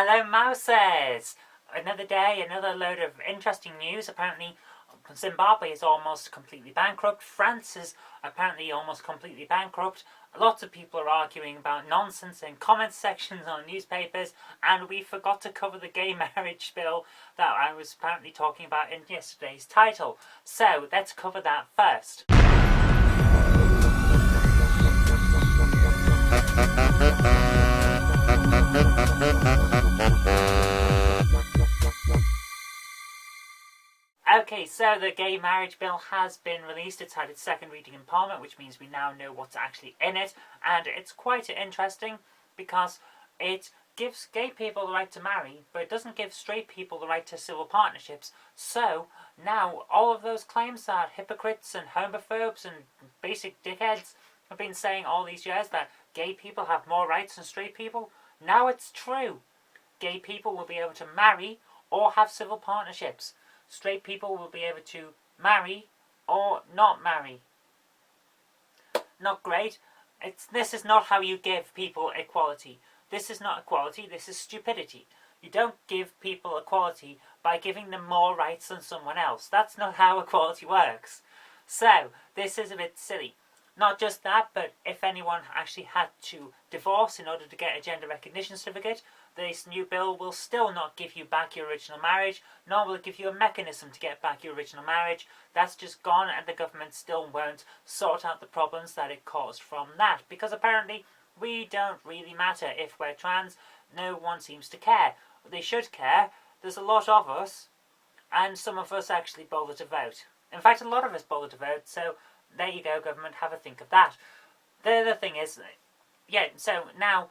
Hello, mouses! Another day, another load of interesting news. Apparently, Zimbabwe is almost completely bankrupt. France is apparently almost completely bankrupt. Lots of people are arguing about nonsense in comment sections on newspapers, and we forgot to cover the gay marriage bill that I was apparently talking about in yesterday's title. So, let's cover that first. Okay, so the gay marriage bill has been released. It's had its second reading in Parliament, which means we now know what's actually in it. And it's quite interesting because it gives gay people the right to marry, but it doesn't give straight people the right to civil partnerships. So now all of those claims that hypocrites and homophobes and basic dickheads have been saying all these years that gay people have more rights than straight people, now it's true. Gay people will be able to marry or have civil partnerships. Straight people will be able to marry or not marry. Not great. This is not how you give people equality. This is not equality, this is stupidity. You don't give people equality by giving them more rights than someone else. That's not how equality works. So, this is a bit silly. Not just that, but if anyone actually had to divorce in order to get a gender recognition certificate, this new bill will still not give you back your original marriage, nor will it give you a mechanism to get back your original marriage. That's just gone, and the government still won't sort out the problems that it caused from that, because apparently we don't really matter if we're trans. No one seems to care. They should care. There's a lot of us, and some of us actually bother to vote. In fact, a lot of us bother to vote, so there you go, government, have a think of that. The other thing is, so now,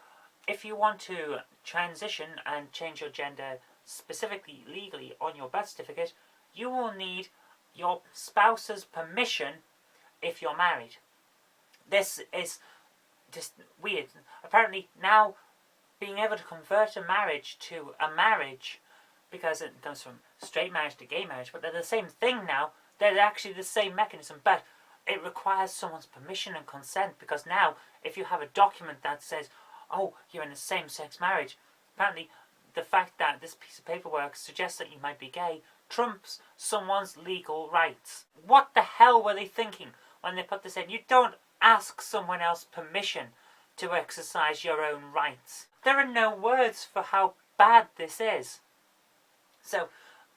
if you want to transition and change your gender specifically legally on your birth certificate, you will need your spouse's permission if you're married. This is just weird. Apparently now, being able to convert a marriage to a marriage, because it goes from straight marriage to gay marriage, but they're the same thing now. They're actually the same mechanism, but it requires someone's permission and consent, because now, if you have a document that says, oh, you're in a same-sex marriage, apparently the fact that this piece of paperwork suggests that you might be gay trumps someone's legal rights. What the hell were they thinking when they put this in? You don't ask someone else permission to exercise your own rights. There are no words for how bad this is. So,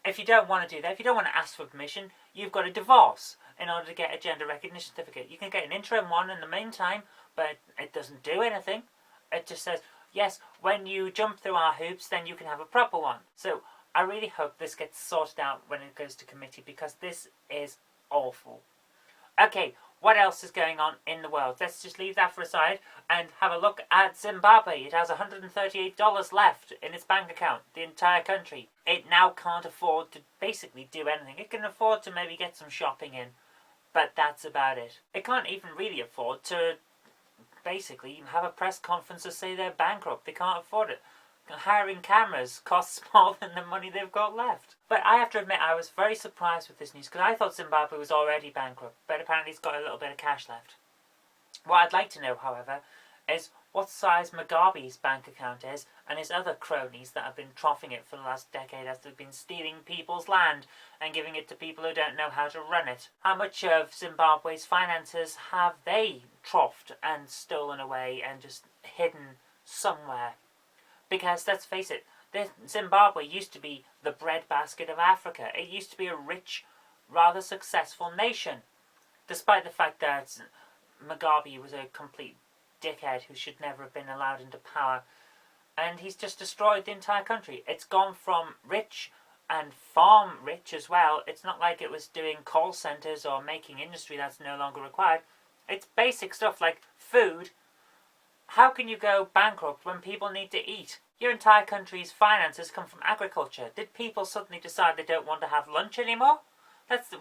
if you don't want to do that, if you don't want to ask for permission, you've got to divorce in order to get a gender recognition certificate. You can get an interim one in the meantime, but it doesn't do anything. It just says, yes, when you jump through our hoops, then you can have a proper one. So I really hope this gets sorted out when it goes to committee, because this is awful. Okay, what else is going on in the world? Let's just leave that for a side and have a look at Zimbabwe. It has $138 left in its bank account, the entire country. It now can't afford to basically do anything. It can afford to maybe get some shopping in, but that's about it. It can't even really afford to basically have a press conference to say they're bankrupt. They can't afford it. Hiring cameras costs more than the money they've got left. But I have to admit, I was very surprised with this news, because I thought Zimbabwe was already bankrupt, but apparently it's got a little bit of cash left. What I'd like to know, however, is what size Mugabe's bank account is, and his other cronies that have been troughing it for the last decade as they've been stealing people's land and giving it to people who don't know how to run it. How much of Zimbabwe's finances have they troughed and stolen away and just hidden somewhere? Because, let's face it, Zimbabwe used to be the breadbasket of Africa. It used to be a rich, rather successful nation, despite the fact that Mugabe was a complete dickhead who should never have been allowed into power. And he's just destroyed the entire country. It's gone from rich and farm rich as well. It's not like it was doing call centres or making industry that's no longer required. It's basic stuff like food. How can you go bankrupt when people need to eat? Your entire country's finances come from agriculture. Did people suddenly decide they don't want to have lunch anymore?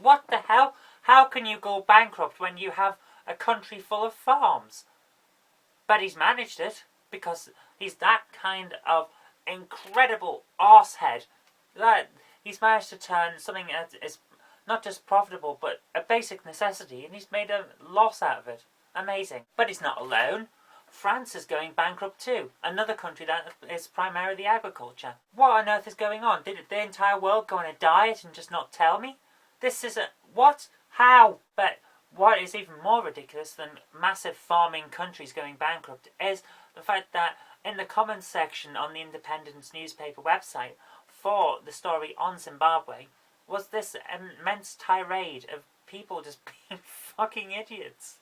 What the hell? How can you go bankrupt when you have a country full of farms? But he's managed it, because he's that kind of incredible arsehead that he's managed to turn something that is not just profitable, but a basic necessity, and he's made a loss out of it. Amazing. But he's not alone. France is going bankrupt too. Another country that is primarily agriculture. What on earth is going on? Did the entire world go on a diet and just not tell me? This is what? How? But what is even more ridiculous than massive farming countries going bankrupt is the fact that in the comments section on the Independence newspaper website for the story on Zimbabwe was this immense tirade of people just being fucking idiots.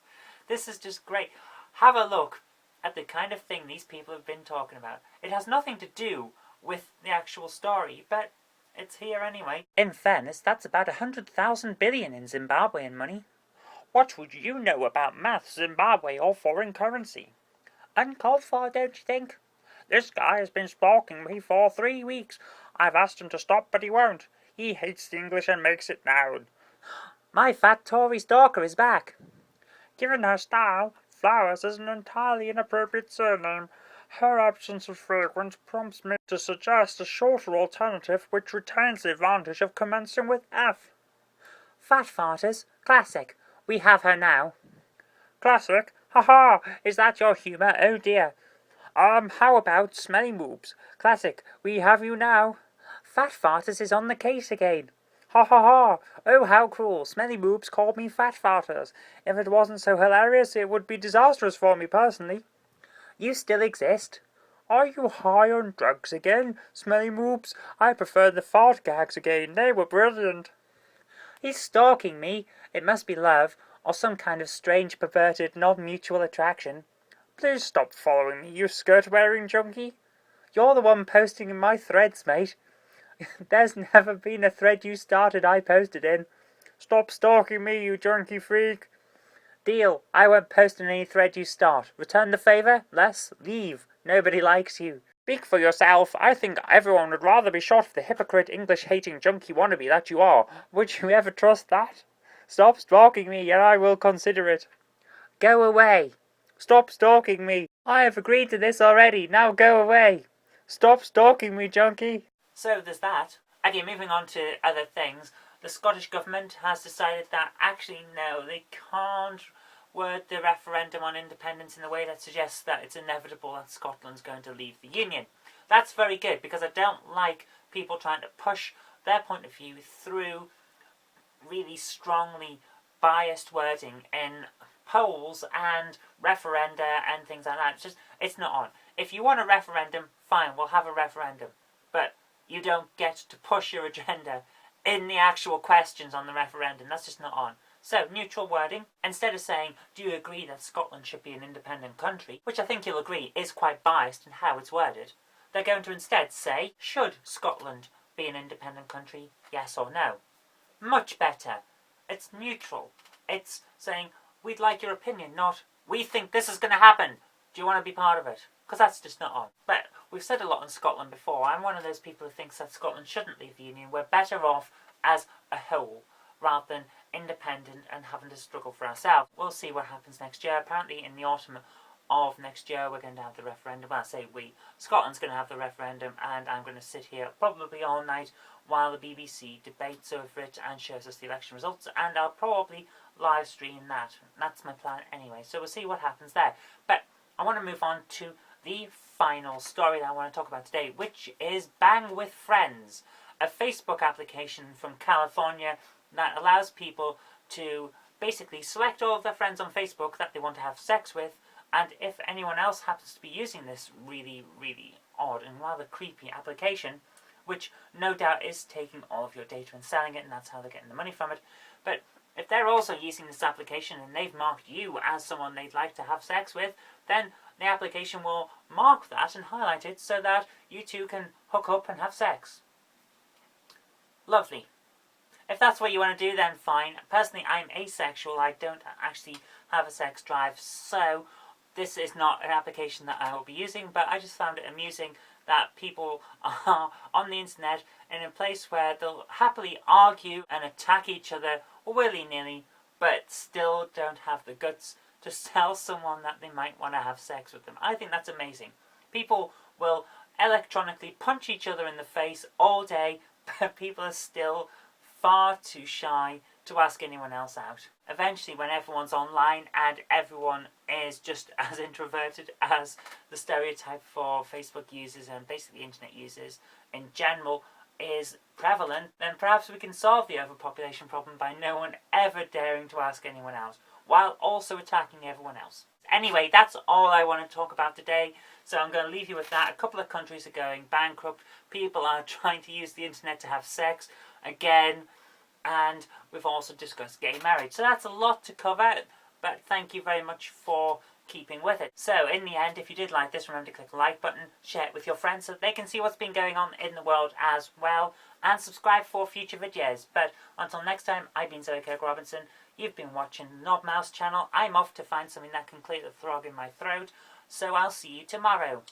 This is just great. Have a look at the kind of thing these people have been talking about. It has nothing to do with the actual story, but it's here anyway. In fairness, that's about 100,000 billion in Zimbabwean money. What would you know about maths, Zimbabwe, or foreign currency? Uncalled for, don't you think? This guy has been stalking me for 3 weeks. I've asked him to stop, but he won't. He hates the English and makes it known. My fat Tory stalker is back. Given her style, Flowers is an entirely inappropriate surname. Her absence of fragrance prompts me to suggest a shorter alternative which retains the advantage of commencing with F. Fat farters, classic. We have her now. Classic? Ha-ha! Is that your humour? Oh dear. How about smelly moobs? Classic. We have you now. Fat farters is on the case again. Ha ha ha! Oh, how cruel! Smelly moobs called me fat farters. If it wasn't so hilarious, it would be disastrous for me personally. You still exist? Are you high on drugs again, Smelly moobs? I prefer the fart gags again. They were brilliant. He's stalking me. It must be love, or some kind of strange, perverted, non-mutual attraction. Please stop following me, you skirt-wearing junkie. You're the one posting in my threads, mate. There's never been a thread you started I posted in. Stop stalking me, you junkie freak. Deal. I won't post in any thread you start. Return the favour? Less? Leave. Nobody likes you. Speak for yourself. I think everyone would rather be shot for the hypocrite English-hating junkie wannabe that you are. Would you ever trust that? Stop stalking me, and I will consider it. Go away. Stop stalking me. I have agreed to this already. Now go away. Stop stalking me, junkie. So there's that. Okay, moving on to other things. The Scottish Government has decided that actually no, they can't word the referendum on independence in a way that suggests that it's inevitable that Scotland's going to leave the Union. That's very good, because I don't like people trying to push their point of view through really strongly biased wording in polls and referenda and things like that. It's not on. If you want a referendum, fine, we'll have a referendum. But you don't get to push your agenda in the actual questions on the referendum. That's just not on. So, neutral wording. Instead of saying, do you agree that Scotland should be an independent country, which I think you'll agree is quite biased in how it's worded, they're going to instead say, should Scotland be an independent country, yes or no? Much better. It's neutral. It's saying, we'd like your opinion, not, we think this is going to happen. Do you want to be part of it? Because that's just not on. But we've said a lot on Scotland before. I'm one of those people who thinks that Scotland shouldn't leave the Union. We're better off as a whole, rather than independent and having to struggle for ourselves. We'll see what happens next year. Apparently in the autumn of next year we're going to have the referendum. Well, I say we. Scotland's going to have the referendum, and I'm going to sit here probably all night while the BBC debates over it and shows us the election results, and I'll probably live stream that. That's my plan anyway, so we'll see what happens there. But I want to move on to the final story that I want to talk about today, which is Bang with Friends, a Facebook application from California that allows people to basically select all of their friends on Facebook that they want to have sex with, and if anyone else happens to be using this really, really odd and rather creepy application, which no doubt is taking all of your data and selling it, and that's how they're getting the money from it, but if they're also using this application and they've marked you as someone they'd like to have sex with, then the application will mark that and highlight it so that you two can hook up and have sex. Lovely. If that's what you want to do, then fine. Personally, I'm asexual. I don't actually have a sex drive, so this is not an application that I will be using, but I just found it amusing that people are on the internet in a place where they'll happily argue and attack each other willy-nilly, but still don't have the guts to tell someone that they might want to have sex with them. I think that's amazing. People will electronically punch each other in the face all day, but people are still far too shy to ask anyone else out. eventually when everyone's online and everyone is just as introverted as the stereotype for Facebook users and basically internet users in general is prevalent, then perhaps we can solve the overpopulation problem by no one ever daring to ask anyone else, while also attacking everyone else. Anyway, that's all I want to talk about today, so I'm going to leave you with that. A couple of countries are going bankrupt. People are trying to use the internet to have sex again, and we've also discussed gay marriage. So that's a lot to cover, but thank you very much for keeping with it. So in the end, if you did like this, remember to click the like button, share it with your friends so that they can see what's been going on in the world as well, and subscribe for future videos. But until next time, I've been Zoe Kirk-Robinson. You've been watching the Knob Mouse channel. I'm off to find something that can clear the throb in my throat, so I'll see you tomorrow.